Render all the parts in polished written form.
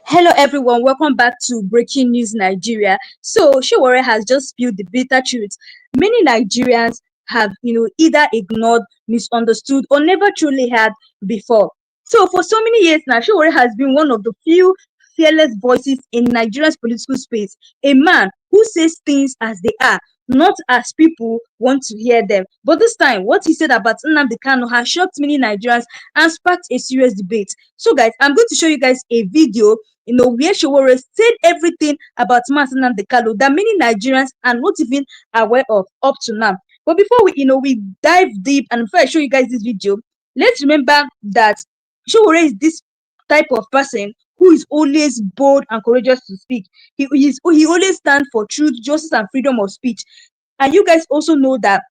Hello everyone, welcome back to Breaking News Nigeria. So Sowore has just spilled the bitter truth. Many Nigerians have, either ignored, misunderstood, or never truly heard before. So for so many years now, Sowore has been one of the few fearless voices in Nigeria's political space. A man who says things as they are, not as people want to hear them. But this time, what he said about Nnamdi Kanu has shocked many Nigerians and sparked a serious debate. So guys, I'm going to show you guys a video where Sowore said everything about Nnamdi Kanu that many Nigerians are not even aware of up to now. But before we dive deep and before I show you guys this video, let's remember that Sowore is this type of person who is always bold and courageous to speak. He always stands for truth, justice, and freedom of speech. And you guys also know that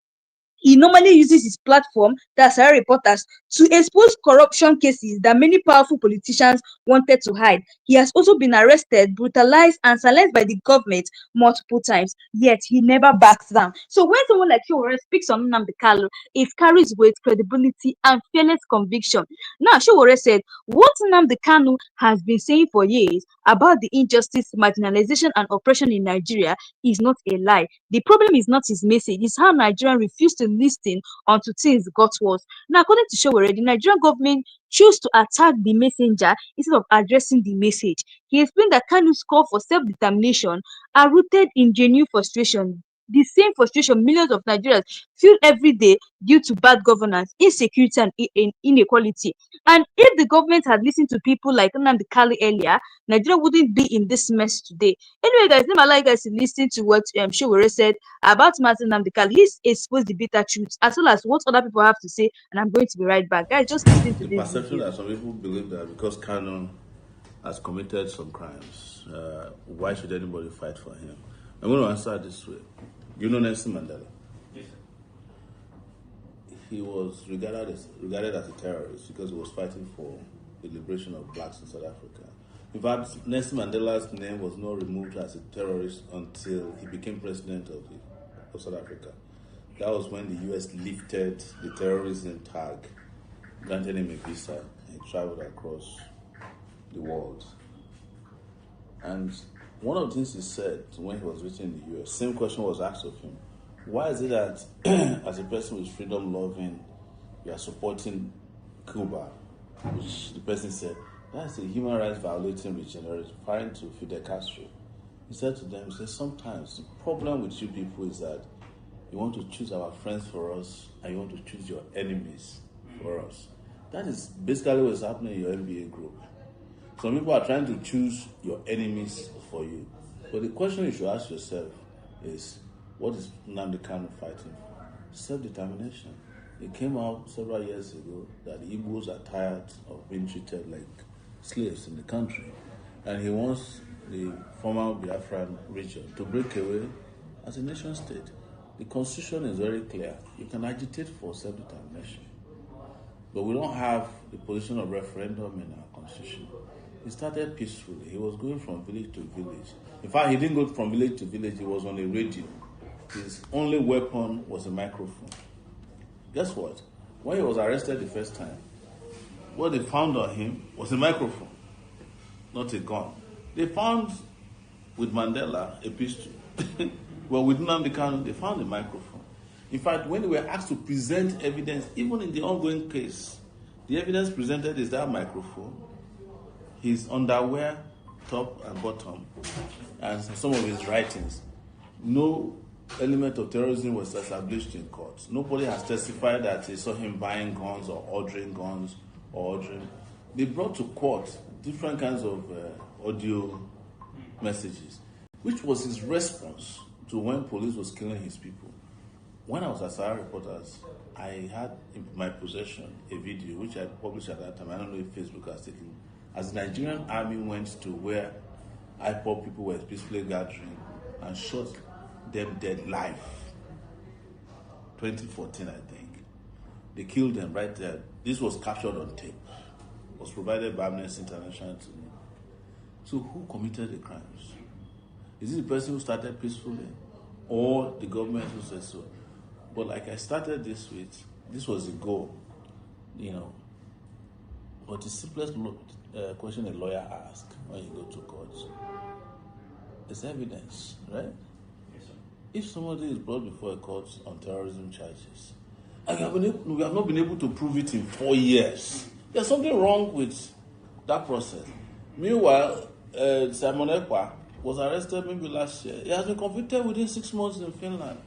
he normally uses his platform, that's our reporters, to expose corruption cases that many powerful politicians wanted to hide. He has also been arrested, brutalized, and silenced by the government multiple times, yet he never backs down. So when someone like Sowore speaks on Nnamdi Kanu, it carries weight, credibility, and fearless conviction. Now, Sowore said, what Nnamdi Kanu has been saying for years about the injustice, marginalization, and oppression in Nigeria is not a lie. The problem is not his message, it's how Nigerians refuse to listen until things got worse. Now, according to Sowore, the Nigerian government chose to attack the messenger instead of addressing the message. He explained that Kanu's call for self-determination are rooted in genuine frustration. The same frustration millions of Nigerians feel every day due to bad governance, insecurity, and inequality. And if the government had listened to people like Nnamdi Kanu earlier, Nigeria wouldn't be in this mess today. Anyway, guys, let me allow you guys to listen to what Sowore said about Martin Nnamdi Kanu. He's exposed the bitter truth as well as what other people have to say, and I'm going to be right back. Guys, just listen to The this perception video. that some people believe that because Kanu has committed some crimes, why should anybody fight for him? I'm going to answer this way. You know Nelson Mandela? Yes, He was regarded as a terrorist because he was fighting for the liberation of blacks in South Africa. In fact, Nelson Mandela's name was not removed as a terrorist until he became president of South Africa. That was when the US lifted the terrorism tag, granted him a visa, and he traveled across the world. And one of the things he said when he was visiting the US, same question was asked of him. Why is it that as a person who is freedom loving, you are supporting Cuba? Which the person said, that's a human rights violating regime, referring to Fidel Castro. He said to them, he said, sometimes the problem with you people is that you want to choose our friends for us and you want to choose your enemies for us. That is basically what's happening in your MBA group. Some people are trying to choose your enemies for you. But the question you should ask yourself is, what is Nnamdi Kanu fighting for? Self-determination. It came out several years ago that the Igbos are tired of being treated like slaves in the country. And he wants the former Biafran region to break away as a nation state. The constitution is very clear. You can agitate for self-determination. But we don't have the position of referendum in our constitution. He started peacefully. He was going from village to village. In fact, he didn't go from village to village. He was on a radio. His only weapon was a microphone. Guess what? When he was arrested the first time, what they found on him was a microphone, not a gun. They found with Mandela a pistol. Well, with Nnamdi Kanu, they found a microphone. In fact, when they were asked to present evidence, even in the ongoing case, the evidence presented is that microphone, his underwear, top and bottom, and some of his writings. No element of terrorism was established in court. Nobody has testified that they saw him buying guns or ordering guns or ordering. They brought to court different kinds of audio messages, which was his response to when police was killing his people. When I was at Sowore Reporters, I had in my possession a video which I published at that time. I don't know if Facebook has taken. As the Nigerian army went to where IPOB people were peacefully gathering and shot them dead live. 2014, I think. They killed them right there. This was captured on tape. It was provided by Amnesty International to me. So who committed the crimes? Is it the person who started peacefully or the government who said so? But like I started this with, this was the goal, But the simplest question a lawyer asks when you go to court. It's evidence, right? Yes, sir. If somebody is brought before a court on terrorism charges, and we have not been able to prove it in 4 years, there's something wrong with that process. Meanwhile, Simon Ekpa was arrested maybe last year. He has been convicted within 6 months in Finland.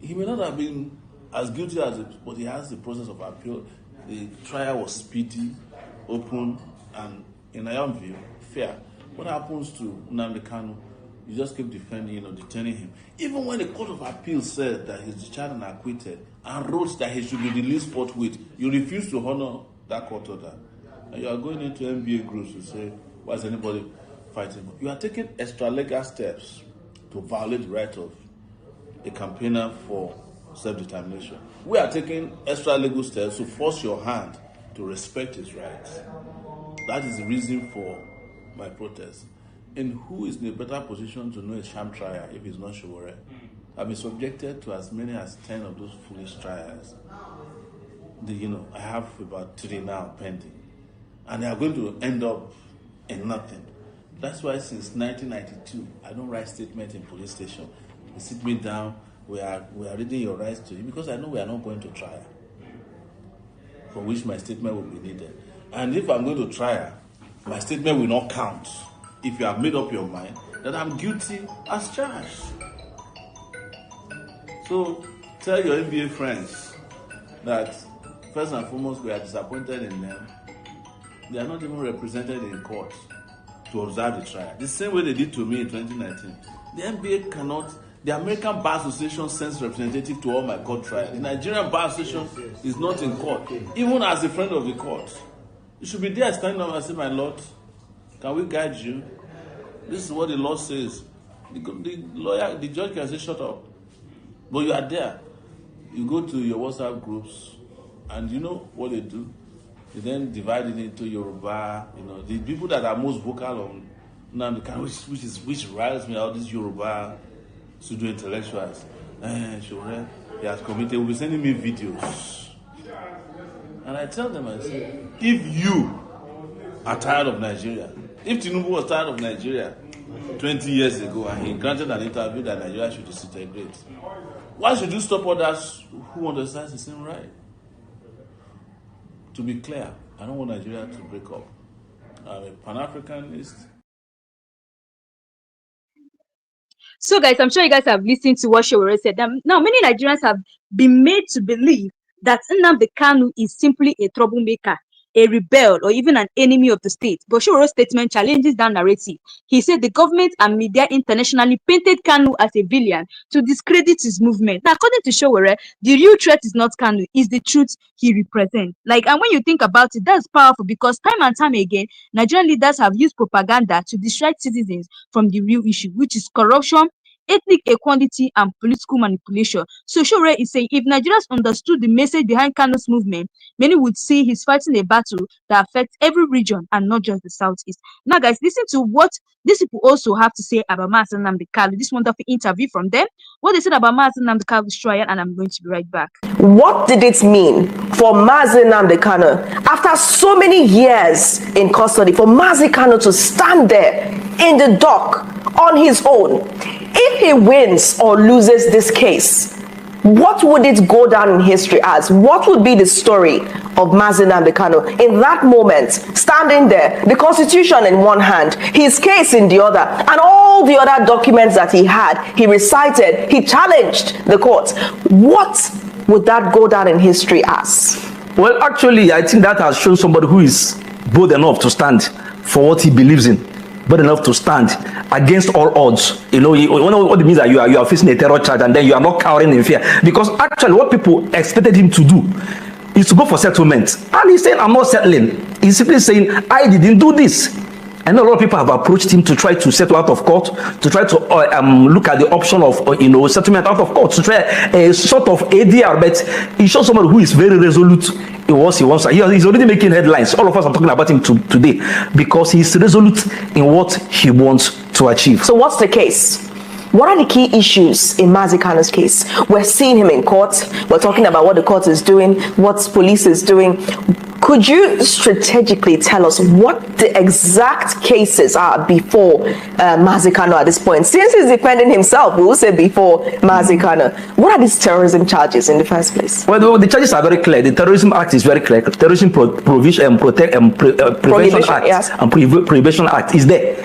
He may not have been as guilty as it, but he has the process of appeal. The trial was speedy, open, and in my own view, fair. What happens to Nnamdi Kanu? You just keep defending, detaining him. Even when the Court of Appeal said that he's discharged and acquitted and wrote that he should be released forthwith, you refuse to honor that court order. And you are going into NBA groups to say, why is anybody fighting? You are taking extra legal steps to violate the right of a campaigner for self-determination. We are taking extra legal steps to force your hand to respect his rights. That is the reason for my protest. And who is in a better position to know a sham trial if it's not Sowore? I've been subjected to as many as 10 of those foolish trials. I have about 3 now pending. And they are going to end up in nothing. That's why since 1992, I don't write statements in police station. They sit me down, we are reading your rights to you, because I know we are not going to trial, for which my statement will be needed. And if I'm going to trial, my statement will not count if you have made up your mind that I'm guilty as charged. So tell your NBA friends that first and foremost, we are disappointed in them. They are not even represented in court to observe the trial. The same way they did to me in 2019. The NBA cannot, the American Bar Association sends representative to all my court trials. The Nigerian Bar Association is not in court, even as a friend of the court. You should be there standing up and say, my Lord, can we guide you? This is what the law says. The judge can say, shut up. But you are there. You go to your WhatsApp groups, and you know what they do? They then divide it into Yoruba, the people that are most vocal on Nnamdi Kanu, which riles me out, these Yoruba pseudo intellectuals. Sowore, he has committed, will be sending me videos. And I tell them, I say, if you are tired of Nigeria, if Tinubu was tired of Nigeria 20 years ago and he granted an interview that Nigeria should disintegrate, why should you stop others who understand the same right? To be clear, I don't want Nigeria to break up. I'm a Pan-Africanist. So, guys, I'm sure you guys have listened to what Sowore said. Now, many Nigerians have been made to believe that Nnamdi Kanu is simply a troublemaker, a rebel, or even an enemy of the state. But Sowore's statement challenges that narrative. He said the government and media internationally painted Kanu as a villain to discredit his movement. Now, according to Sowore, the real threat is not Kanu, it's the truth he represents. And when you think about it, that's powerful, because time and time again, Nigerian leaders have used propaganda to distract citizens from the real issue, which is corruption, ethnic equality, and political manipulation. So Sowore is saying if Nigerians understood the message behind Kanu's movement, many would see he's fighting a battle that affects every region and not just the southeast. Now, guys, listen to what these people also have to say about Mazi Nnamdi Kanu. This wonderful interview from them, what they said about Mazi Nnamdi Kanu's trial, and I'm going to be right back. What did it mean for Mazi Nnamdi Kanu, after so many years in custody, for Mazi Kanu to stand there in the dock on his own? If he wins or loses this case, what would it go down in history as? What would be the story of Mazi Nnamdi Kanu in that moment, standing there, the Constitution in one hand, his case in the other, and all the other documents that he had, he recited, he challenged the court. What would that go down in history as? Well, actually, I think that has shown somebody who is bold enough to stand for what he believes in, bold enough to stand against all odds. What it means that you are facing a terror charge, and then you are not cowering in fear. Because actually, what people expected him to do is to go for settlement. And he's saying, I'm not settling. He's simply saying, I didn't do this. I know a lot of people have approached him to try to settle out of court, to try to look at the option of settlement out of court, to try a sort of ADR. But he shows someone who is very resolute in what he wants. He's already making headlines. All of us are talking about him today because he's resolute in what he wants to achieve. So what's the case? What are the key issues in Mazi Kano's case? We're seeing him in court. We're talking about what the court is doing, what police is doing. Could you strategically tell us what the exact cases are before Mazi Kano at this point? Since he's defending himself, we will say before Mazi Kano. What are these terrorism charges in the first place? Well, the charges are very clear. The Terrorism Act is very clear. Terrorism Prevention Act, yes, and Prohibition Act is there.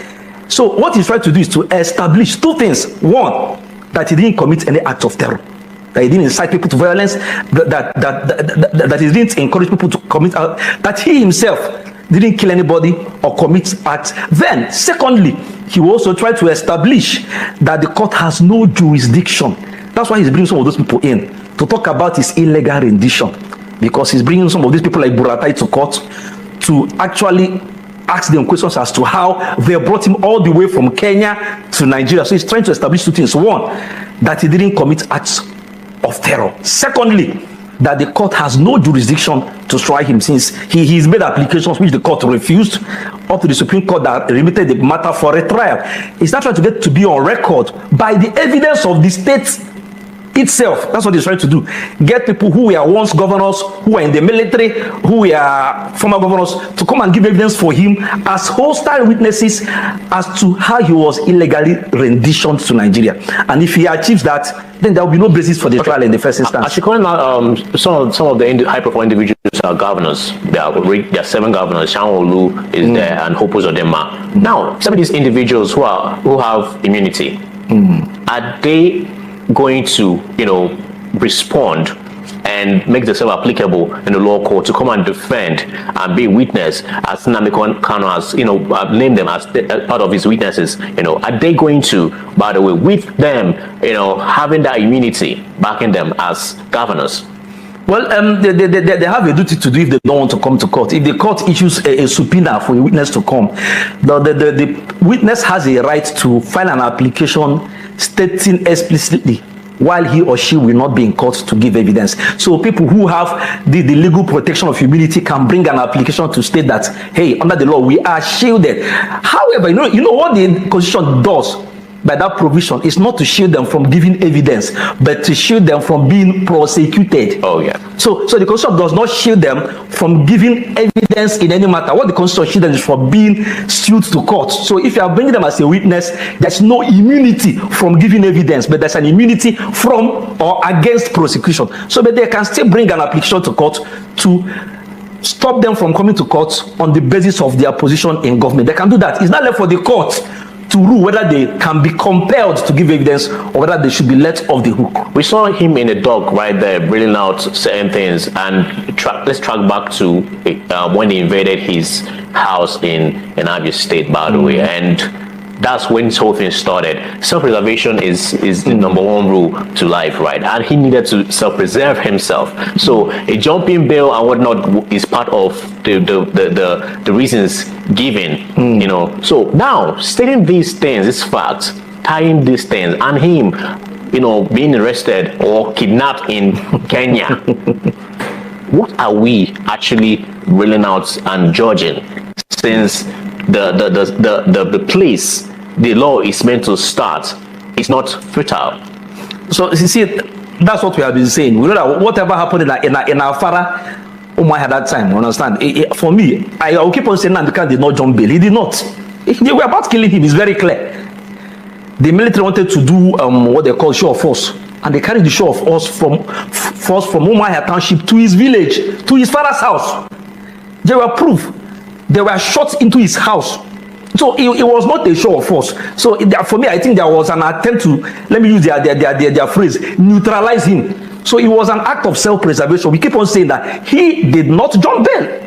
So what he's trying to do is to establish two things. One, that he didn't commit any act of terror, that he didn't incite people to violence, that he didn't encourage people to commit, that he himself didn't kill anybody or commit acts. Then, secondly, he will also try to establish that the court has no jurisdiction. That's why he's bringing some of those people in to talk about his illegal rendition, because he's bringing some of these people like Buratai to court to actually ask them questions as to how they brought him all the way from Kenya to Nigeria. So he's trying to establish two things. One, that he didn't commit acts of terror. Secondly, that the court has no jurisdiction to try him, since he's made applications which the court refused up to the Supreme Court that remitted the matter for a trial. He's not trying to get to be on record by the evidence of the state itself. That's what he's trying to do. Get people who were once governors, who were in the military, who were former governors, to come and give evidence for him as hostile witnesses as to how he was illegally renditioned to Nigeria. And if he achieves that, then there will be no basis for the trial in the first instance. As you calling out, some of the high-profile individuals are governors. There are 7 governors. Sowore is there, and Hope Uzodinma. Now, some of these individuals who have immunity, are they going to, respond and make themselves applicable in the law court to come and defend and be witness, as Nnamdi Kanu has, named them as part of his witnesses? Are they going to, by the way, with them, having that immunity backing them as governors? Well, they have a duty to do if they don't want to come to court. If the court issues a subpoena for a witness to come, the witness has a right to file an application stating explicitly while he or she will not be in court to give evidence. So people who have the legal protection of immunity can bring an application to state that, hey, under the law, we are shielded. However, you know what the Constitution does by that provision is not to shield them from giving evidence, but to shield them from being prosecuted. Oh, yeah. So the Constitution does not shield them from giving evidence in any matter. What the Constitution shields them is from being sued to court. So if you are bringing them as a witness, there's no immunity from giving evidence, but there's an immunity from or against prosecution. So but they can still bring an application to court to stop them from coming to court on the basis of their position in government. They can do that. It's not left for the court to rule whether they can be compelled to give evidence or whether they should be let off the hook. We saw him in the dock right there, reeling out certain things, and let's track back to when he invaded his house in Abia State, by the way, and that's when this whole thing started. Self-preservation is the number one rule to life, right? And he needed to self-preserve himself. So a jumping bail and whatnot is part of the reasons given, So now, stating these things, these facts, tying these things, and him, being arrested or kidnapped in Kenya, what are we actually reeling out and judging, since the place the law is meant to start is not fertile? So you see, that's what we have been saying. We know that whatever happened in our father Umar at that time, understand? For me, I will keep on saying Nnamdi did not jump bail. He did not. They were about killing him. It's very clear. The military wanted to do what they call show of force, and they carried the show of force from Umar Township to his village, to his father's house. They were proof. They were shot into his house. So it was not a show of force. So for me, I think there was an attempt to, let me use their phrase, neutralize him. So it was an act of self-preservation. We keep on saying that he did not jump bail.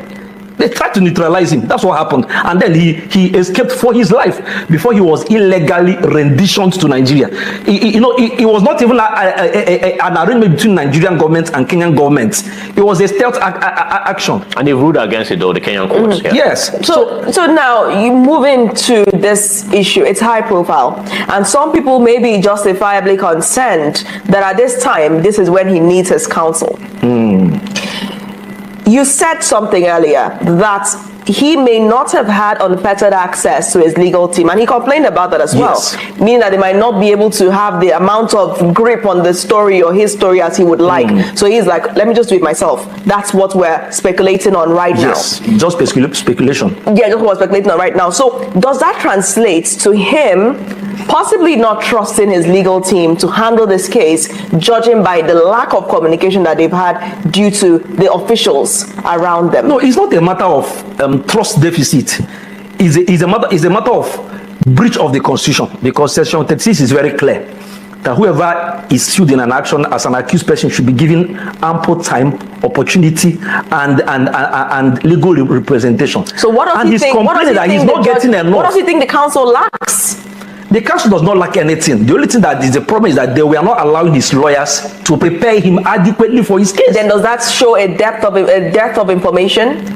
They tried to neutralize him. That's what happened. And then he escaped for his life before he was illegally renditioned to Nigeria. It was not even an arrangement between Nigerian government and Kenyan government. It was a stealth action. And they ruled against it, though, the Kenyan courts. Yeah. Yes. So now you move into this issue. It's high profile. And some people may be justifiably concerned that at this time, this is when he needs his counsel. You said something earlier that he may not have had unfettered access to his legal team, and he complained about that as well, meaning that they might not be able to have the amount of grip on the story or his story as he would like. So he's like, let me just do it myself. That's what we're speculating on right now. Yes, just speculation. Yeah, just what we're speculating on right now. So does that translate to him possibly not trusting his legal team to handle this case, judging by the lack of communication that they've had due to the officials around them? No, it's not a matter of trust deficit. It's a matter of breach of the Constitution, because Section 36 is very clear that whoever is sued in an action as an accused person should be given ample time, opportunity, and legal representation. So what does he think? What does he think the council lacks? The council does not lack anything. The only thing that is the problem is that they were not allowing his lawyers to prepare him adequately for his case. Then does that show a depth of information?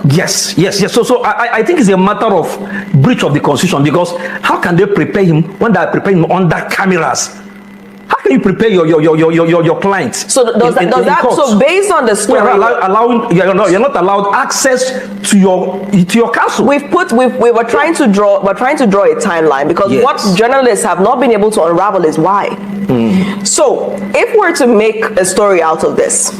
Yes. So I think it's a matter of breach of the Constitution, because how can they prepare him when they are preparing him under cameras? How can you prepare your client? So so based on the story, you're not allowed access to your counsel. We were trying to draw a timeline, because what journalists have not been able to unravel is why. So if we're to make a story out of this,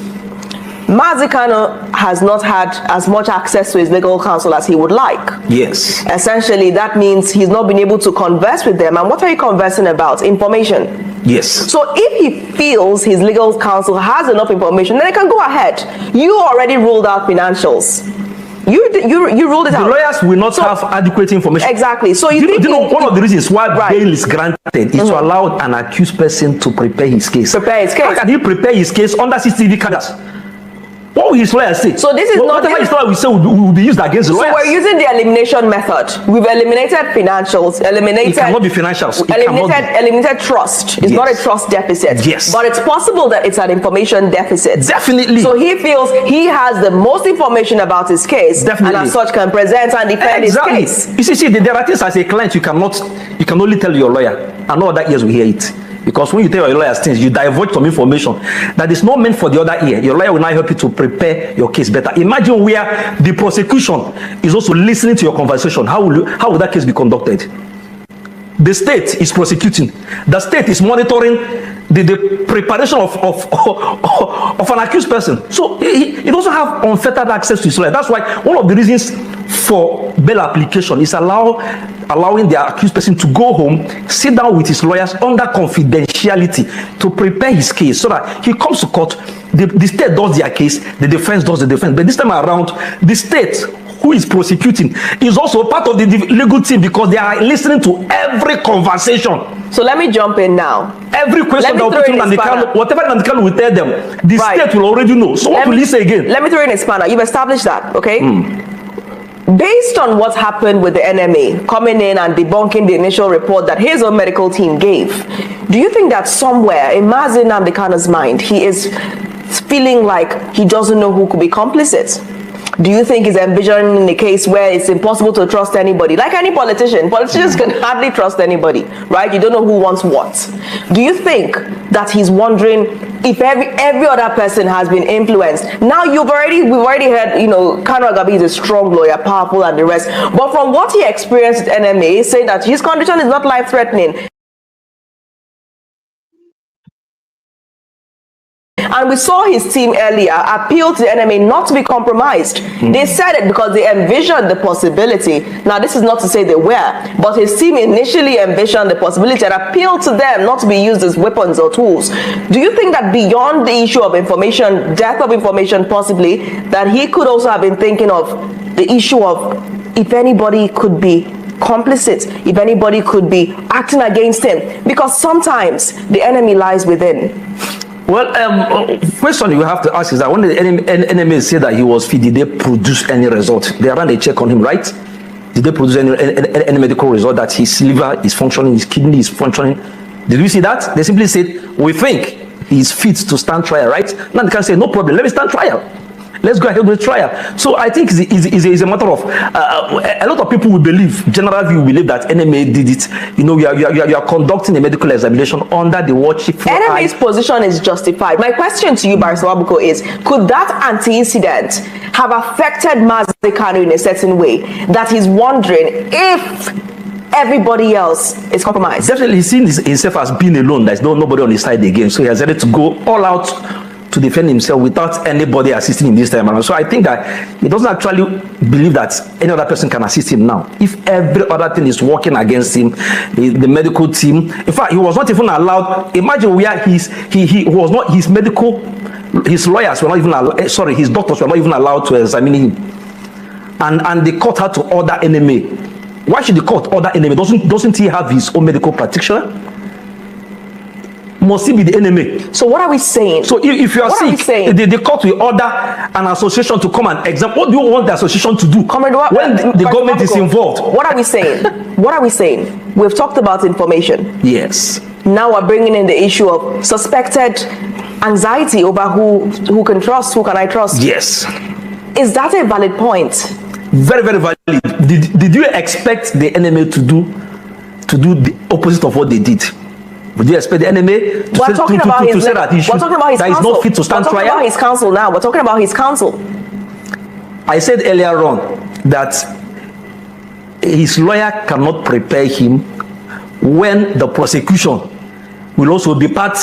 Mazi Kano has not had as much access to his legal counsel as he would like. Yes. Essentially, that means he's not been able to converse with them. And what are you conversing about? Information. Yes. So if he feels his legal counsel has enough information, then he can go ahead. You already ruled out financials. You ruled it out. The lawyers will not have adequate information. Exactly. So one of the reasons why bail is granted is to allow an accused person to prepare his case. How can he prepare his case under CCTV cameras? What will his lawyer say? So this is whatever his lawyer will say will be used against the lawyers. So we're using the elimination method. We've eliminated financials, it cannot be financials. Eliminated trust. It's not a trust deficit. Yes. But it's possible that it's an information deficit. Definitely. So he feels he has the most information about his case. Definitely. And as such can present and defend his case. You see, there are things as a client you can only tell your lawyer, and no other ears will hear it. Because when you tell your lawyers things, you divulge some information that is not meant for the other ear. Your lawyer will now help you to prepare your case better. Imagine where the prosecution is also listening to your conversation. How will that case be conducted? The state is prosecuting. The state is monitoring the preparation of an accused person. So he doesn't have unfettered access to his lawyer. That's why one of the reasons for bail application is allowing the accused person to go home, sit down with his lawyers under confidentiality to prepare his case, so that he comes to court, the state does their case, the defense does the defense. But this time around, the state who is prosecuting is also part of the legal team, because they are listening to every conversation. So let me jump in now. Every question that whatever Nandikano will tell them, the state will already know. So what will he say again? Let me throw in a spanner. You've established that, okay? Based on what happened with the NMA coming in and debunking the initial report that his own medical team gave, do you think that somewhere in Mazi Nnamdi Kanu's mind, he is feeling like he doesn't know who could be complicit? Do you think he's envisioning a case where it's impossible to trust anybody? Like any politician, politicians can hardly trust anybody, right? You don't know who wants what. Do you think that he's wondering if every other person has been influenced? Now we've already heard, Kanu Agabi is a strong lawyer, powerful and the rest. But from what he experienced at NMA, saying that his condition is not life-threatening. And we saw his team earlier appeal to the NMA not to be compromised. They said it because they envisioned the possibility. Now, this is not to say they were, but his team initially envisioned the possibility and appealed to them not to be used as weapons or tools. Do you think that beyond the issue of information, death of information possibly, that he could also have been thinking of the issue of if anybody could be complicit, if anybody could be acting against him? Because sometimes the enemy lies within. Well, question you have to ask is that when the enemy said that he was fit, did they produce any result? They ran a check on him, right? Did they produce any medical result that his liver is functioning, his kidney is functioning? Did we see that? They simply said, we think he's fit to stand trial, right? Now they can say, no problem, let me stand trial. Let's go ahead with trial. So I think it's a matter of a lot of people will believe, general view believe that NMA did it. You know, you are conducting a medical examination under the watchful eye. NMA's position is justified. My question to you, Barrister Wabuko, is could that anti-incident have affected Mazi Kanu in a certain way that he's wondering if everybody else is compromised? Definitely, he's seen himself as being alone. There's nobody on his side again. So he has decided to go all out to defend himself without anybody assisting him this time around. So I think that he doesn't actually believe that any other person can assist him now. If every other thing is working against him, the medical team, in fact, he was not even allowed. Imagine where he was not, his lawyers were not even allowed, his doctors were not even allowed to examine him. And the court had to order NMA. Why should the court order NMA? Doesn't he have his own medical practitioner? Must he be the NMA? So what are we saying? So if you are sick, the court will order an association to come and examine. What do you want the association to do when the government is involved? What are we saying? What are we saying? We've talked about information. Yes. Now we're bringing in the issue of suspected anxiety over who can trust, who can I trust? Yes. Is that a valid point? Very, very valid. Did you expect the NMA to do the opposite of what they did? Would you expect the NMA to say that he's not fit to stand trial? We're talking about his counsel now. We're talking about his counsel. I said earlier on that his lawyer cannot prepare him when the prosecution will also be part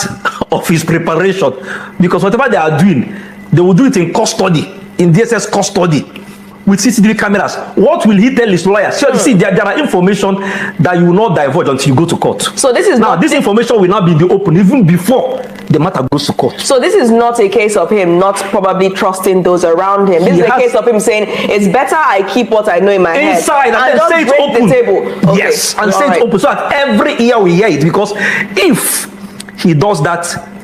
of his preparation, because whatever they are doing, they will do it in custody, in DSS custody, with CCTV cameras. What will he tell his lawyer? So, see, there are information that you will not divulge until you go to court. So this is this information will not be in the open even before the matter goes to court. So this is not a case of him not probably trusting those around him. This is a case of him saying, it's better I keep what I know in my head. Inside, and then say it open. The table. Okay. Yes, and say it open so that every ear will hear it, because if he does that,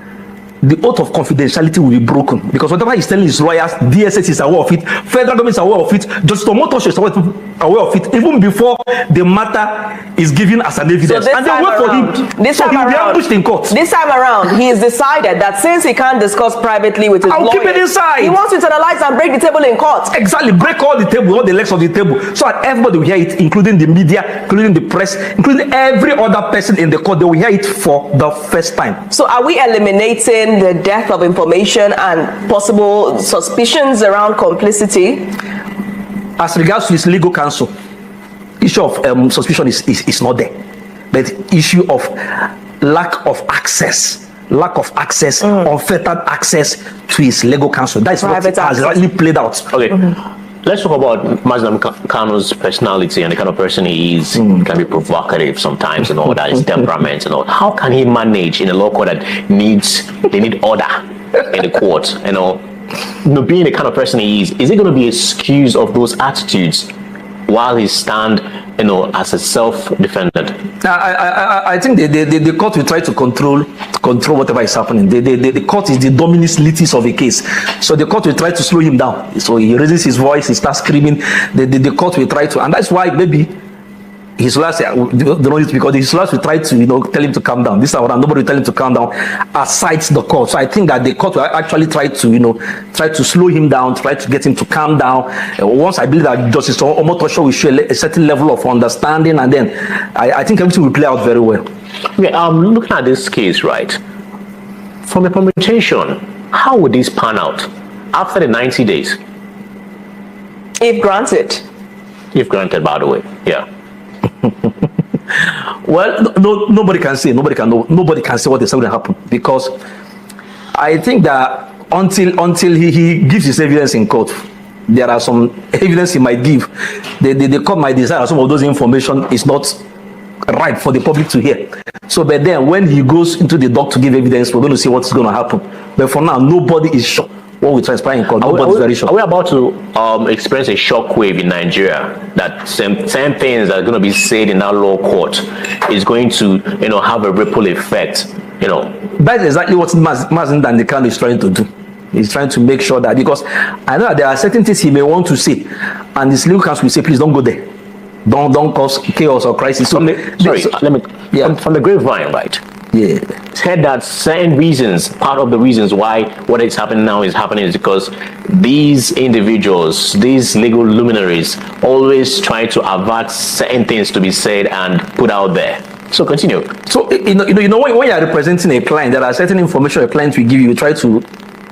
the oath of confidentiality will be broken, because whatever he's telling his lawyers, DSS is aware of it, federal government is aware of it, Justice Omotoso is aware of it, even before the matter is given as an evidence. So and they wait for him. So he'll be ambushed in court. This time around, he has decided that since he can't discuss privately with his lawyer, keep it inside. He wants to internalize and break the table in court. Exactly, break all the legs of the table, so that everybody will hear it, including the media, including the press, including every other person in the court. They will hear it for the first time. So are we eliminating the death of information and possible suspicions around complicity? As regards to his legal counsel, issue of suspicion is not there, but issue of lack of access, unfettered access to his legal counsel, that is what has really played out. Okay. Let's talk about Mazi Kanu's personality and the kind of person he is. He can be provocative sometimes and all that, his temperament and all. How can he manage in a law court that they need order in the court? You know, being the kind of person he is it going to be excuse of those attitudes while he stand, as a self-defendant? I think the court will try to control whatever is happening. The court is the dominus litis of a case, so the court will try to slow him down. So he raises his voice, he starts screaming. The court will try to, and that's why maybe his lawyers because his lawyers will try to tell him to calm down. This time around, nobody will tell him to calm down aside the court. So I think that the court will actually try to slow him down, try to get him to calm down. Once I believe that Justice Omotoso will show a certain level of understanding, and then I think everything will play out very well. Okay, looking at this case, right, from a permutation, how would this pan out after the 90 days? If granted. If granted, by the way, yeah. Well, nobody can say. Nobody can say what is going to happen, because I think that until he gives his evidence in court, there are some evidence he might give. The court might decide that some of those information is not right for the public to hear. So, but then when he goes into the dock to give evidence, we're going to see what's going to happen. But for now, nobody is sure what will transpire in court. Nobody's very sure. Are we about to experience a shockwave in Nigeria that same things that are going to be said in that law court is going to have a ripple effect? That's exactly what Mazi Kanu is trying to do. He's trying to make sure that, because I know that there are certain things he may want to say, and his legal counsel will say, please don't go there. Don't cause chaos or crisis. So from the grapevine, right? Yeah. Said that certain reasons, part of the reasons why what is happening now is happening is because these individuals, these legal luminaries, always try to avert certain things to be said and put out there. So continue. So when you are representing a client, there are certain information a client will give you. You try to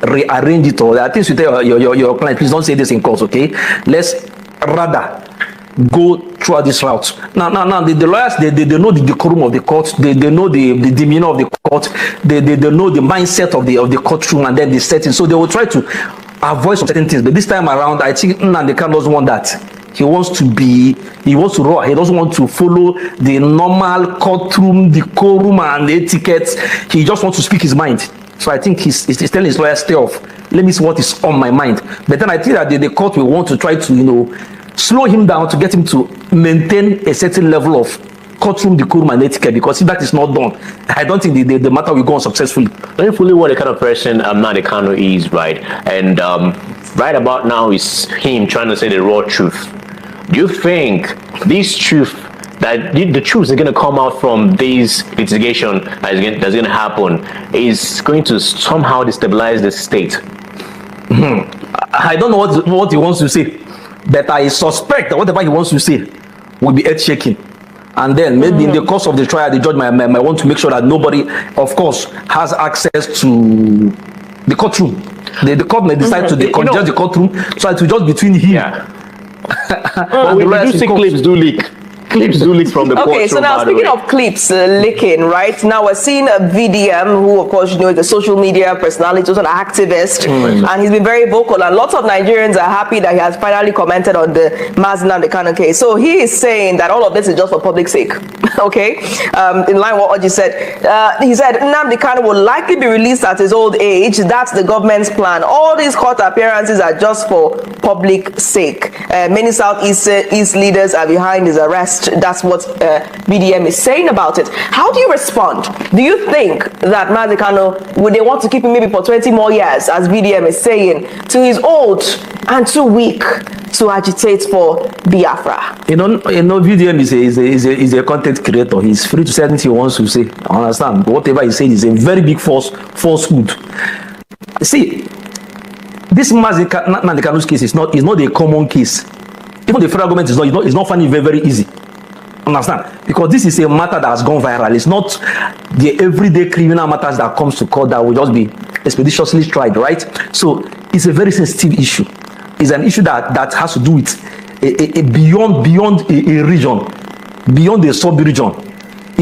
rearrange it, or there are things you tell your client, please don't say this in court, okay? Let's rather go throughout this route. Now the lawyers, they know the decorum of the court, they know the demeanor of the court, they know the mindset of the courtroom, and then the setting. So they will try to avoid some certain things. But this time around, I think Nnamdi Kanu doesn't want that. He wants to roar. He doesn't want to follow the normal courtroom decorum and etiquette. He just wants to speak his mind. So I think he's telling his lawyer, stay off. Let me see what is on my mind. But then I think that the court will want to try to, slow him down to get him to maintain a certain level of courtroom decorum and etiquette, because if that is not done, I don't think the matter will go on successfully. Knowing fully what the kind of person Nnamdi Kanu is, right? And right about now is him trying to say the raw truth. Do you think this truth, that the truth is going to come out from this litigation that's going to happen, is going to somehow destabilize the state? I don't know what he wants to say, but I suspect that whatever he wants to say will be earth shaking. And then maybe in the course of the trial, the judge might want to make sure that nobody, of course, has access to the courtroom. The court may decide to congest the courtroom, so it will just between him. Yeah. But we do see clips do leak. Clips do leak from the courtroom. Okay, so now speaking of clips leaking, right? Now we're seeing a VDM who, of course, is a social media personality, also an activist, and he's been very vocal. And lots of Nigerians are happy that he has finally commented on the Nnamdi Kanu case. So he is saying that all of this is just for public sake. Okay, in line with what Oji said, he said Nnamdi Kanu will likely be released at his old age. That's the government's plan. All these court appearances are just for public sake. Many Southeast leaders are behind his arrest. That's what BDM is saying about it. How do you respond? Do you think that Nnamdi Kanu, would they want to keep him maybe for 20 more years, as BDM is saying, till he's old and too weak to agitate for Biafra? VDM is a content creator. He's free to say anything he wants to say. I understand. Whatever he says is a very big falsehood. See, this Nnamdi Kanu's case is not a common case. Even the federal government is not finding it very, very easy. Understand? Because this is a matter that has gone viral. It's not the everyday criminal matters that comes to court that will just be expeditiously tried, right? So it's a very sensitive issue. It's an issue that has to do with beyond a region, beyond a sub-region.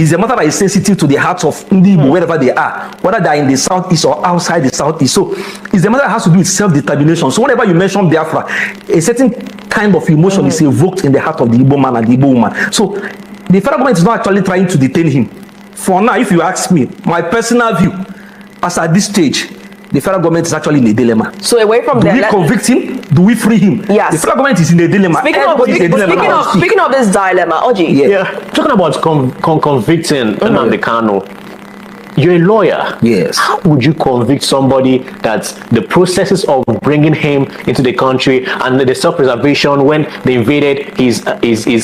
It's a matter that is sensitive to the hearts of Igbo, wherever they are, whether they are in the southeast or outside the southeast. So it's a matter that has to do with self-determination. So whenever you mention Biafra, a certain kind of emotion is evoked in the heart of the Igbo man and the Igbo woman. So the federal government is not actually trying to detain him. For now, if you ask me, my personal view, as at this stage, the federal government is actually in a dilemma. So away from do we convict him? Do we free him? Yes. The federal government is in a dilemma. Speaking of this dilemma, Oji. Yeah. Talking about convicting Nnamdi Kanu, you're a lawyer. Yes. How would you convict somebody that the processes of bringing him into the country and the self-preservation when they invaded his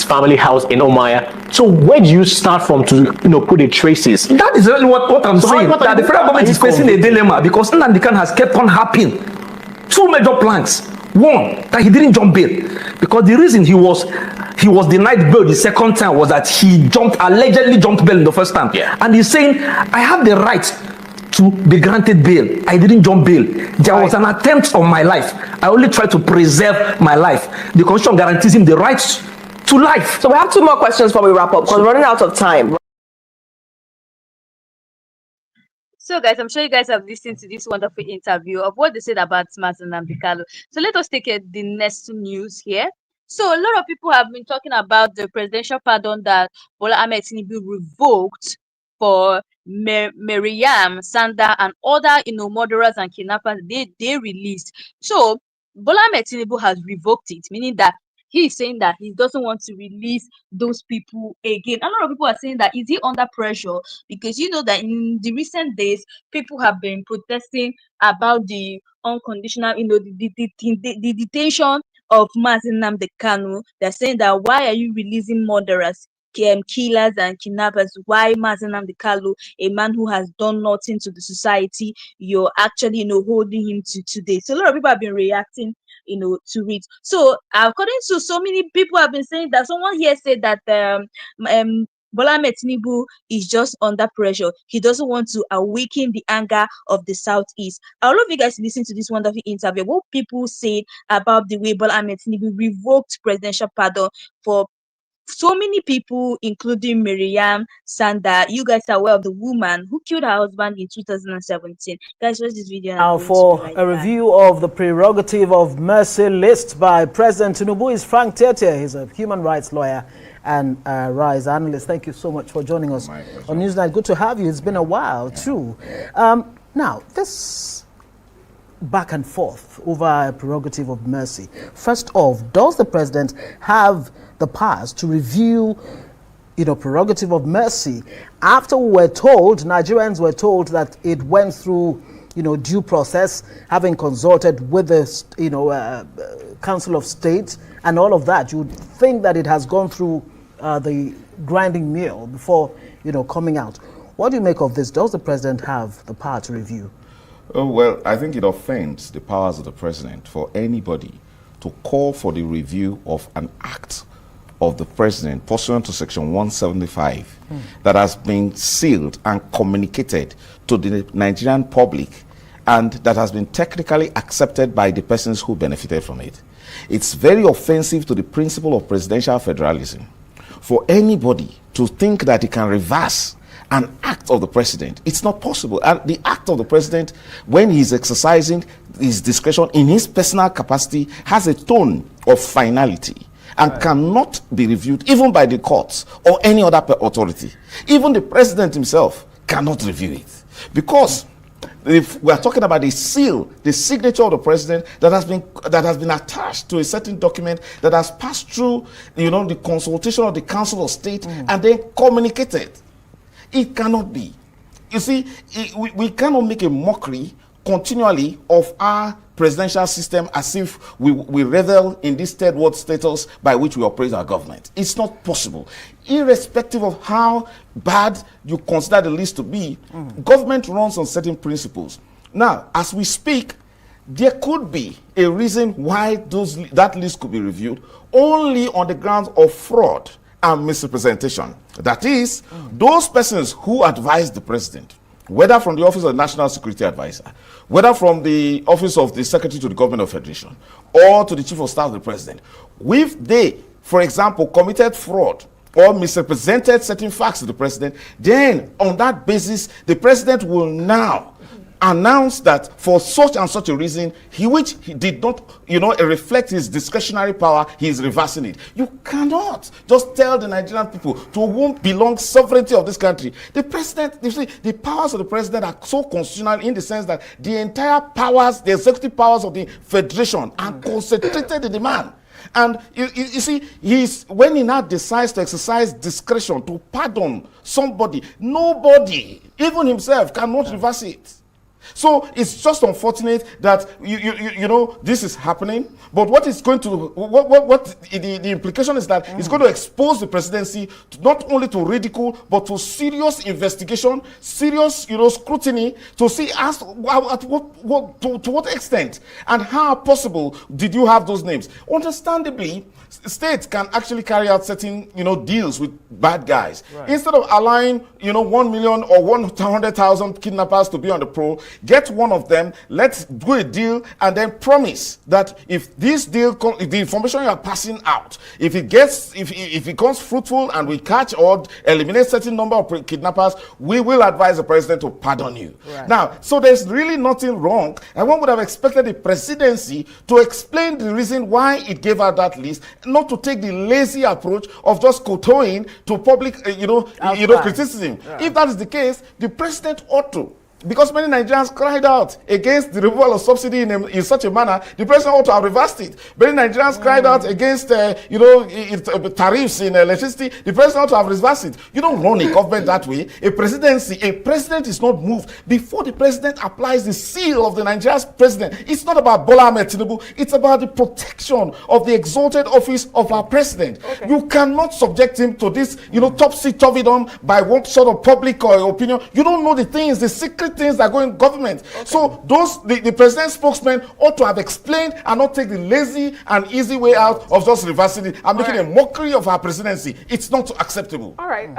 family house in Omaya? So where do you start from to put the traces? That is really what I'm saying. That the federal government is facing a dilemma because Nnamdi Kanu has kept on happening. Two major planks. One, that he didn't jump bail, because the reason he was denied bail the second time was that he allegedly jumped bail in the first time. Yeah. And he's saying, I have the right to be granted bail. I didn't jump bail. There was an attempt on my life. I only tried to preserve my life. The Constitution guarantees him the right to life. So we have two more questions before we wrap up, because we're running out of time. So, guys, I'm sure you guys have listened to this wonderful interview of what they said about Mazi Nnamdi Kanu. So let us take the next news here. So a lot of people have been talking about the presidential pardon that Bola Ahmed Tinubu revoked for Maryam, Sanda, and other murderers and kidnappers they released. So Bola Ahmed Tinubu has revoked it, meaning that he is saying that he doesn't want to release those people again. A lot of people are saying that is he under pressure, because that in the recent days people have been protesting about the unconditional, the detention of Mazi Nnamdi Kanu. They're saying that why are you releasing murderers? killers and kidnappers. Why Mazi Nnamdi Kanu, a man who has done nothing to the society, you're actually, holding him to today? So a lot of people have been reacting, to it. So according to so many people have been saying that someone here said that Bola Ahmed Tinubu is just under pressure. He doesn't want to awaken the anger of the Southeast. I would love you guys to listen to this wonderful interview. What people said about the way Bola Ahmed Tinubu revoked presidential pardon for so many people, including Miriam Sanda. You guys are aware of the woman who killed her husband in 2017. Guys, watch this video. Now, for a review of the prerogative of mercy list by President Tinubu is Frank Tietie. He's a human rights lawyer and RISE analyst. Thank you so much for joining us on Newsnight. Good to have you. It's been a while, too. Now, this back and forth over a prerogative of mercy. First off, does the president have the powers to review, prerogative of mercy after Nigerians were told that it went through, due process, having consulted with the, Council of State and all of that? You would think that it has gone through the grinding mill before, coming out. What do you make of this? Does the president have the power to review? Oh, well, I think it offends the powers of the president for anybody to call for the review of an act of the president pursuant to Section 175 that has been sealed and communicated to the Nigerian public and that has been technically accepted by the persons who benefited from it. It's very offensive to the principle of presidential federalism for anybody to think that he can reverse an act of the president. It's not possible. And the act of the president, when he's exercising his discretion in his personal capacity, has a tone of finality and cannot be reviewed even by the courts or any other authority. Even the president himself cannot review it, because if we are talking about the seal, the signature of the president that has been attached to a certain document that has passed through, the consultation of the Council of State and then communicated. It cannot be. You see, we cannot make a mockery continually of our presidential system as if we revel in this third world status by which we operate our government. It's not possible. Irrespective of how bad you consider the list to be, government runs on certain principles. Now, as we speak, there could be a reason why that list could be reviewed only on the grounds of fraud and misrepresentation. That is, those persons who advise the president, whether from the Office of the National Security Advisor, whether from the Office of the Secretary to the Government of Federation, or to the Chief of Staff of the President, if they, for example, committed fraud or misrepresented certain facts to the president, then on that basis, the president will now announce that for such and such a reason, which he did not, reflect his discretionary power, he is reversing it. You cannot just tell the Nigerian people to whom belongs sovereignty of this country. The president, you see, the powers of the president are so constitutional in the sense that the entire powers, the executive powers of the federation are concentrated in the man. And you see, when he now decides to exercise discretion to pardon somebody, nobody, even himself, cannot reverse it. So it's just unfortunate that this is happening. But what is going to the implication is that it's going to expose the presidency not only to ridicule but to serious investigation, serious scrutiny to see to what extent and how possible did you have those names. Understandably, states can actually carry out certain deals with bad guys. Right. Instead of allowing 1 million or 100,000 kidnappers to be on the prowl, get one of them, let's do a deal, and then promise that if this deal, if the information you are passing out, if it becomes fruitful and we catch or eliminate certain number of kidnappers, we will advise the president to pardon you. Right. Now, so there's really nothing wrong, and one would have expected the presidency to explain the reason why it gave out that list, not to take the lazy approach of just kowtowing to public, criticism. Yeah. If that is the case, the president ought to because many Nigerians cried out against the removal of subsidy in such a manner, the president ought to have reversed it. Many Nigerians cried out against, tariffs in electricity. The president ought to have reversed it. You don't run a government that way. A president is not moved before the president applies the seal of the Nigeria's president. It's not about Bola Ahmed Tinubu. It's about the protection of the exalted office of our president. Okay. You cannot subject him to this, topsy-turvydom by one sort of public or opinion. You don't know the things, the secret things that go in government. Okay. So the president's spokesman ought to have explained and not take the lazy and easy way out of just reversing it and making a mockery of our presidency. It's not acceptable. All right,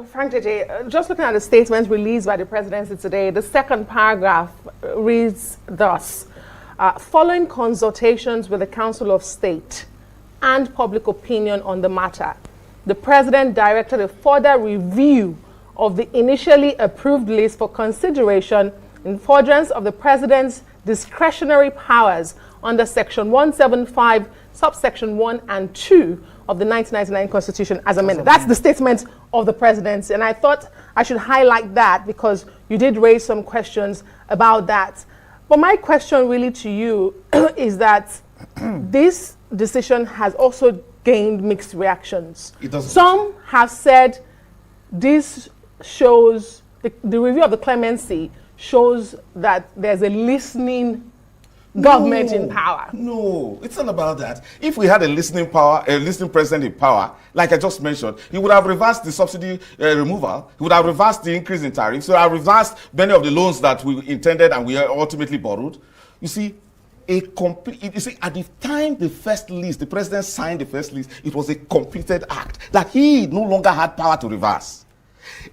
Frank JJ, just looking at the statement released by the presidency today, the second paragraph reads thus: following consultations with the Council of State and public opinion on the matter, the president directed a further review of the initially approved list for consideration in furtherance of the president's discretionary powers under Section 175, subsection 1 and 2 of the 1999 Constitution as amended. That's the statement of the presidency. And I thought I should highlight that because you did raise some questions about that. But my question really to you is that this decision has also gained mixed reactions. Some have said this shows, the review of the clemency shows that there's a listening government in power. No, it's not about that. If we had a listening president in power, like I just mentioned, he would have reversed the subsidy removal. He would have reversed the increase in tariffs. So I reversed many of the loans that we intended and we ultimately borrowed. You see, at the time the president signed the first list, it was a completed act that he no longer had power to reverse.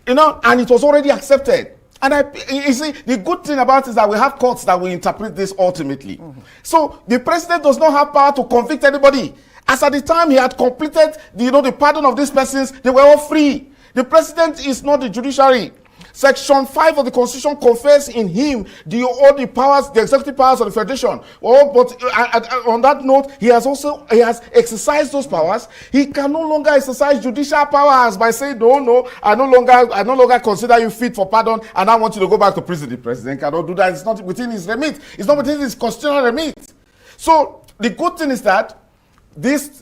And it was already accepted. And you see, the good thing about it is that we have courts that will interpret this ultimately. So the president does not have power to convict anybody. As at the time he had completed the pardon of these persons, they were all free. The president is not the judiciary. Section 5 of the Constitution confers in him all the powers, the executive powers of the Federation. But on that note, he has exercised those powers. He can no longer exercise judicial powers by saying, no, I no longer consider you fit for pardon, and I want you to go back to prison. The president cannot do that. It's not within his remit. It's not within his constitutional remit. So the good thing is that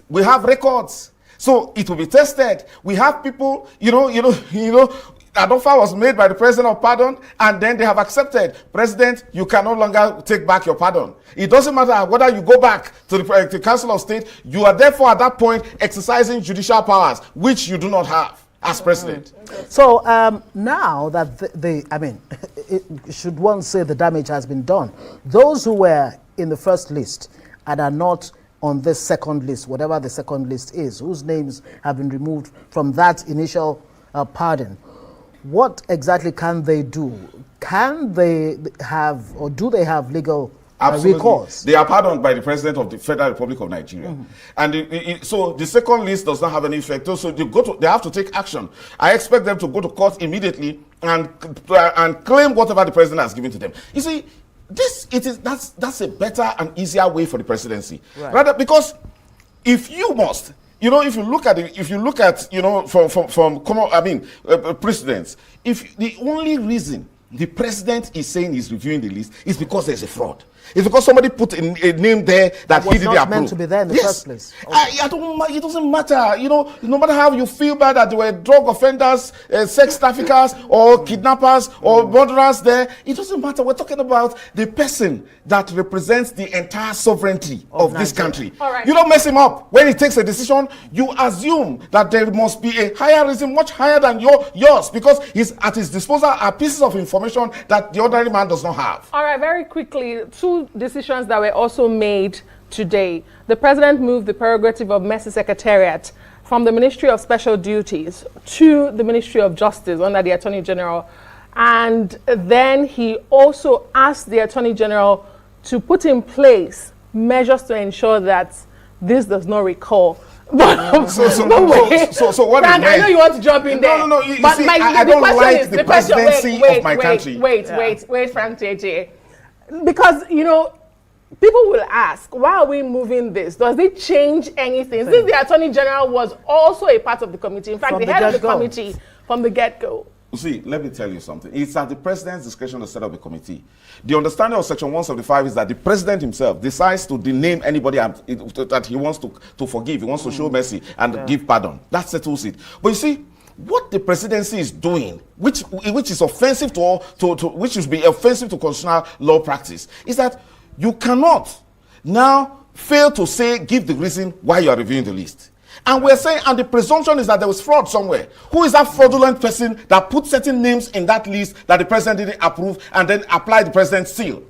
we have records. So it will be tested. We have people, an offer was made by the president of pardon, and then they have accepted. President, you can no longer take back your pardon. It doesn't matter whether you go back to the Council of State. You are therefore at that point exercising judicial powers, which you do not have as president. So now that should one say the damage has been done? Those who were in the first list and are not on this second list, whatever the second list is, whose names have been removed from that initial pardon, what exactly can they do? Can they have, or do they have legal recourse? They are pardoned by the President of the Federal Republic of Nigeria. And so the second list does not have any effect. So they have to take action. I expect them to go to court immediately and claim whatever the president has given to them. You see, that's a better and easier way for the presidency. Right. Rather, because if you must, if you look at from common, precedents, if the only reason the president is saying he's reviewing the list is because there's a fraud. It's because somebody put a name there that he didn't approve. Was not meant to be there in the first place. Okay. It doesn't matter. No matter how you feel bad that there were drug offenders, sex traffickers, or kidnappers, or murderers there, it doesn't matter. We're talking about the person that represents the entire sovereignty of this country. Right. You don't mess him up. When he takes a decision, you assume that there must be a higher reason, much higher than yours, because at his disposal are pieces of information that the ordinary man does not have. All right, very quickly, two decisions that were also made today. The president moved the prerogative of Mercy Secretariat from the Ministry of Special Duties to the Ministry of Justice under the Attorney General. And then he also asked the Attorney General to put in place measures to ensure that this does not recur. So what Frank, I know you want to jump in there. No. I don't like the presidency of my country. Wait, Frank JJ. Because, people will ask, why are we moving this? Does it change anything? Since the Attorney General was also a part of the committee, in fact, the head of the committee from the get-go. See, let me tell you something. It's at the president's discretion to set up a committee. The understanding of Section 175 is that the president himself decides to dename anybody that he wants to forgive. He wants to show mercy and give pardon. That settles it. But you see, what the presidency is doing, which is offensive which should be offensive to constitutional law practice, is that you cannot now fail to give the reason why you are reviewing the list. And we're saying, and the presumption is that there was fraud somewhere. Who is that fraudulent person that put certain names in that list that the president didn't approve and then apply the president's seal?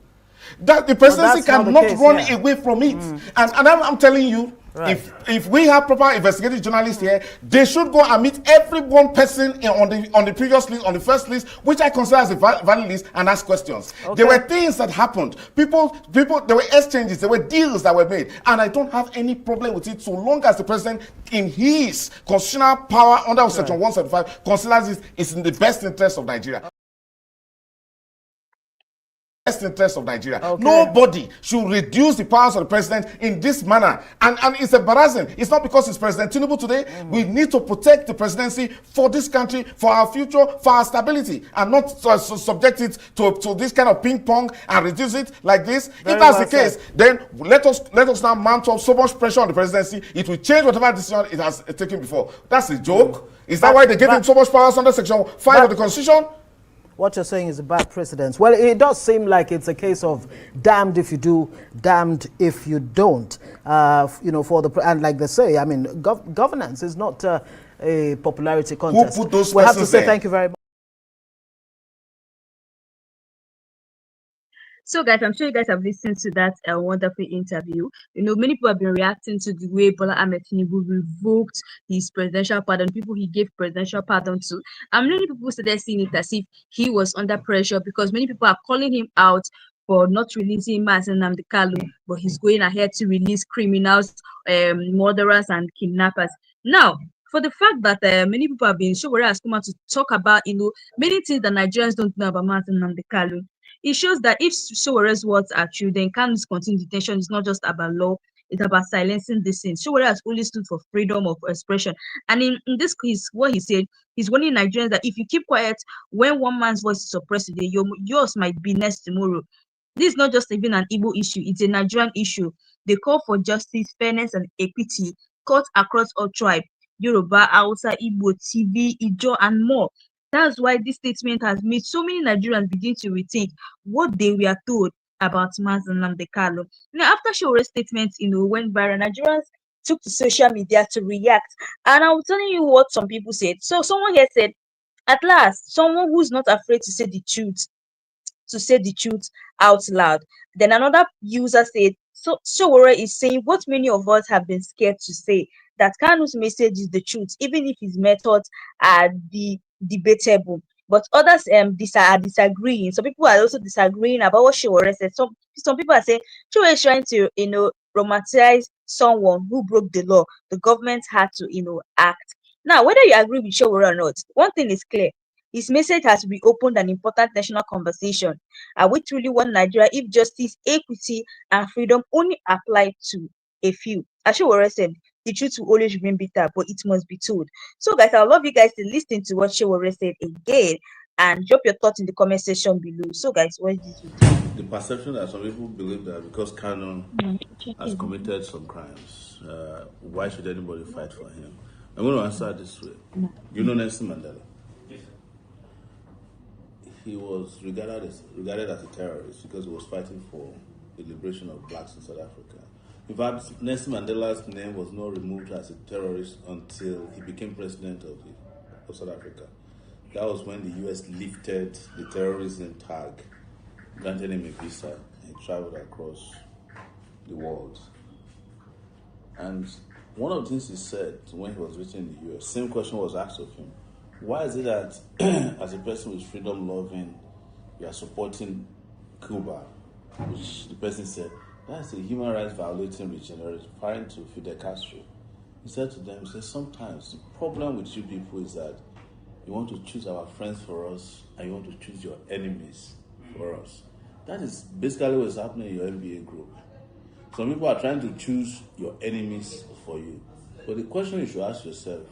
That the presidency cannot run away from it. And I'm telling you, if we have proper investigative journalists here, they should go and meet every one person on the previous list, on the first list, which I consider as a valid list, and ask questions. There were things that happened. People, there were exchanges, there were deals that were made, and I don't have any problem with it so long as the president, in his constitutional power under Section 175, considers it is in the best interest of Nigeria. Best interest of Nigeria. Nobody should reduce the powers of the president in this manner. And it's embarrassing. It's not because it's President Tinubu today. We need to protect the presidency for this country, for our future, for our stability, and not subject it to this kind of ping pong and reduce it like this. If that's the case, then let us now mount up so much pressure on the presidency. It will change whatever decision it has taken before. That's a joke. Is that why they gave him so much powers under Section 5 of the Constitution? What you're saying is a bad precedent. Well, it does seem like it's a case of damned if you do, damned if you don't. And like they say, I mean, governance is not a popularity contest. Who put those we have to say there? Thank you very much. So, guys, I'm sure you guys have listened to that wonderful interview. Many people have been reacting to the way Bola Ahmed Tinubu revoked his presidential pardon, people he gave presidential pardon to. And many people started seeing it as if he was under pressure, because many people are calling him out for not releasing Mazen Nnamdi Kanu, but he's going ahead to release criminals, murderers, and kidnappers. Now, for the fact that many people have been, Sowore has come out to talk about, many things that Nigerians don't know about Mazen Nnamdi Kanu. It shows that if Sowore's words are true, then Kanu's continued detention is not just about law, it's about silencing dissent. Sowore has only stood for freedom of expression. And in this case, what he said, he's warning Nigerians that if you keep quiet when one man's voice is suppressed today, yours might be next tomorrow. This is not just even an Igbo issue, it's a Nigerian issue. They call for justice, fairness, and equity, cut across all tribes, Yoruba, Hausa, Igbo, TV, Ijo, and more. That's why this statement has made so many Nigerians begin to rethink what they were told about Mazen Nnamdi Kanu. Now, after Sowore's statement, went viral, Nigerians took to social media to react. And I'm telling you what some people said. So someone here said, at last, someone who's not afraid to say the truth out loud. Then another user said, so Sowore is saying what many of us have been scared to say, that Kanu's message is the truth, even if his methods are debatable. But others are disagreeing. Some people are also disagreeing about what Sowore said. Some people are saying Sowore is trying to romanticize someone who broke the law. The government had to act. Now, whether you agree with Sowore or not, one thing is clear. His message has reopened an important national conversation. Are we truly want Nigeria if justice, equity, and freedom only apply to a few? As Sowore said, the truth will always remain bitter, but it must be told. So, guys, I love you guys to listen to what Sowore said again, and drop your thoughts in the comment section below. So, guys, what is this? The perception that some people believe that because Kanu has committed some crimes, why should anybody fight for him? I'm going to answer this way. You know Nelson Mandela? He was regarded as a terrorist because he was fighting for the liberation of blacks in South Africa. In fact, Nelson Mandela's name was not removed as a terrorist until he became president of South Africa. That was when the US lifted the terrorism tag, granted him a visa, and he traveled across the world. And one of the things he said when he was visiting the US, same question was asked of him. Why is it that, as a person who is freedom-loving, you are supporting Cuba, which the person said, that's a human rights violating regime, referring to Fidel Castro. He said to them, sometimes the problem with you people is that you want to choose our friends for us and you want to choose your enemies for us. That is basically what is happening in your MBA group. Some people are trying to choose your enemies for you. But the question you should ask yourself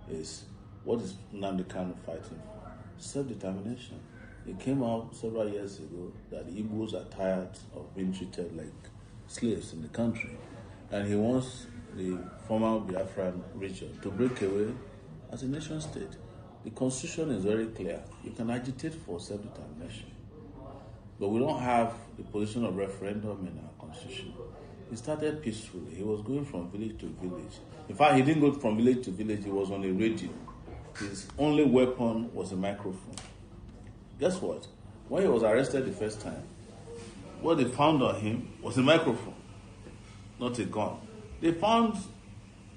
is, what is Nnamdi Kanu fighting for? self-determination. It came out several years ago that the Igbos are tired of being treated like slaves in the country. And he wants the former Biafran region to break away as a nation state. The constitution is very clear. You can agitate for self-determination. But we don't have the position of referendum in our constitution. He started peacefully. He was going from village to village. In fact, he didn't go from village to village. He was on a radio. His only weapon was a microphone. Guess what? When he was arrested the first time, what they found on him was a microphone, not a gun. They found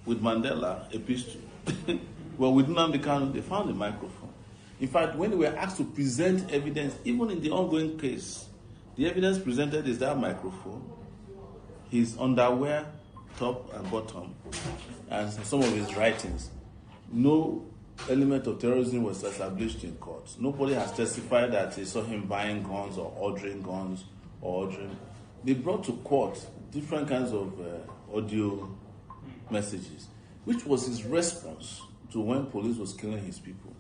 with Mandela a pistol. Well, with Nnamdi Kanu, they found a microphone. In fact, when they were asked to present evidence, even in the ongoing case, the evidence presented is that microphone, his underwear, top and bottom, and some of his writings. No element of terrorism was established in court. Nobody has testified that they saw him buying guns or ordering guns or ordering. They brought to court different kinds of audio messages, which was his response to when police was killing his people.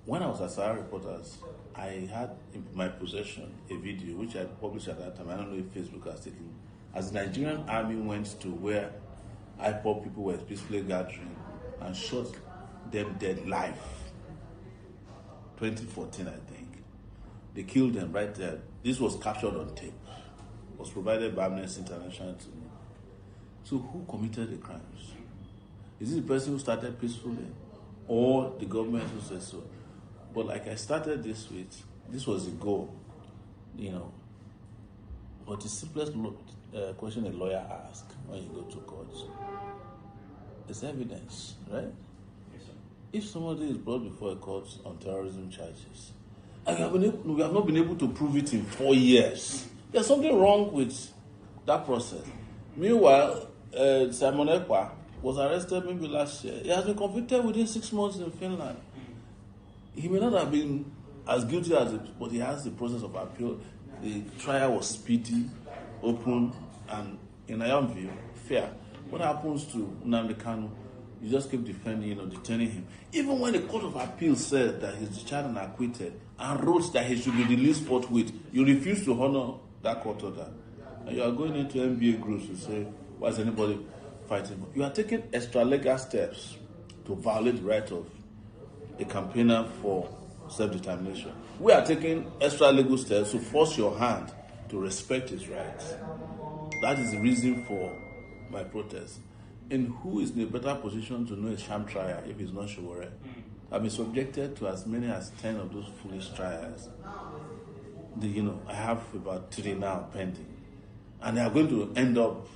When I was at Sowore Reporters, I had in my possession a video which I published at that time. I don't know if Facebook has taken. As the Nigerian army went to where IPOB people were peacefully gathering and shot them dead live. 2014, I think. They killed them right there. This was captured on tape. It was provided by Amnesty International to me. So who committed the crimes? Is it the person who started peacefully or the government who said so? But like I started this with, this was the goal, you know. But the simplest question a lawyer asks when you go to court is evidence, right? If somebody is brought before a court on terrorism charges, and we have not been able to prove it in 4 years, there's something wrong with that process. Meanwhile, Simon Ekpa was arrested maybe last year. He has been convicted within 6 months in Finland. He may not have been as guilty as it, but he has the process of appeal. The trial was speedy, open, and in my own view, fair. What happens to Nnamdi Kanu? You just keep defending, detaining him. Even when the Court of Appeal said that he's discharged and acquitted and wrote that he should be released forthwith, you refuse to honor that court order. And you are going into NBA groups to say, why is anybody fighting? You are taking extra legal steps to violate the right of a campaigner for self-determination. We are taking extra legal steps to force your hand to respect his rights. That is the reason for my protest. And who is in a better position to know a sham trial if it's not Sowore? I've been subjected to as many as 10 of those foolish trials. I have about 3 now pending. And they are going to end up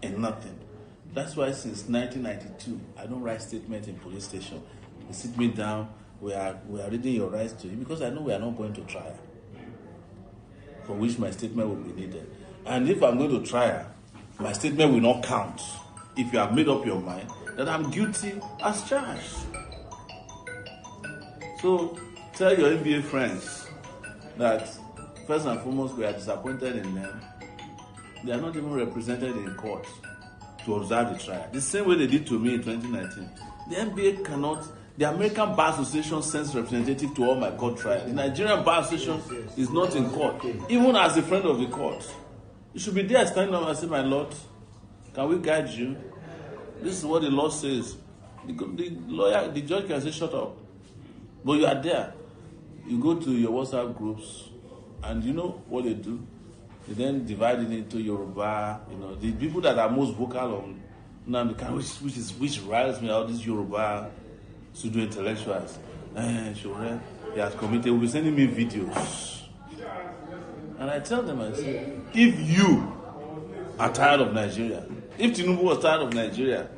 in nothing. That's why since 1992, I don't write statements in police station. They sit me down, we are reading your rights to you, because I know we are not going to trial, for which my statement will be needed. And if I'm going to trial, my statement will not count if you have made up your mind that I'm guilty as charged. So tell your NBA friends that first and foremost we are disappointed in them. They are not even represented in court to observe the trial. The same way they did to me in 2019. The NBA cannot. The American Bar Association sends representative to all my court trials. The Nigerian Bar Association is not in court, even as a friend of the court. You should be there standing up and say, my Lord, can we guide you? This is what the law says. The judge can say, shut up. But you are there. You go to your WhatsApp groups, and you know what they do? They then divide it into Yoruba, the people that are most vocal on Nnamdi Kanu, which riles me out, these Yoruba pseudo intellectuals. Sowore, he has committed, will be sending me videos. And I tell them, I say, if you are tired of Nigeria, if Tinubu was tired of Nigeria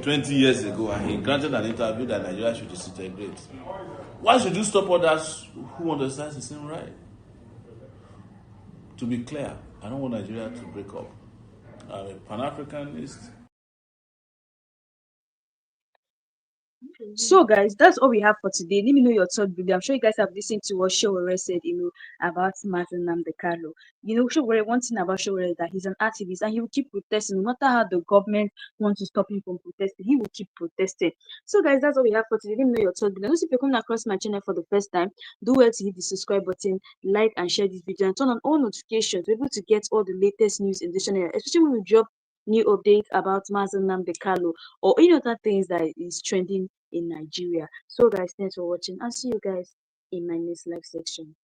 20 years ago and he granted an interview that Nigeria should disintegrate, why should you stop others who understand the same right? To be clear, I don't want Nigeria to break up. I'm a Pan-Africanist. So, guys, that's all we have for today. Let me know your thought below. I'm sure you guys have listened to what Sowore said, about Martin Namdekalo. Sowore, one thing about Sowore is that he's an activist and he will keep protesting. No matter how the government wants to stop him from protesting, he will keep protesting. So, guys, that's all we have for today. Let me know your thought below. Also, if you're coming across my channel for the first time, do well to hit the subscribe button, like and share this video, and turn on all notifications to be able to get all the latest news in this channel, especially when we drop new updates about Mazen Namdekalo or any other things that is trending in Nigeria. So guys, thanks for watching. I'll see you guys in my next live section.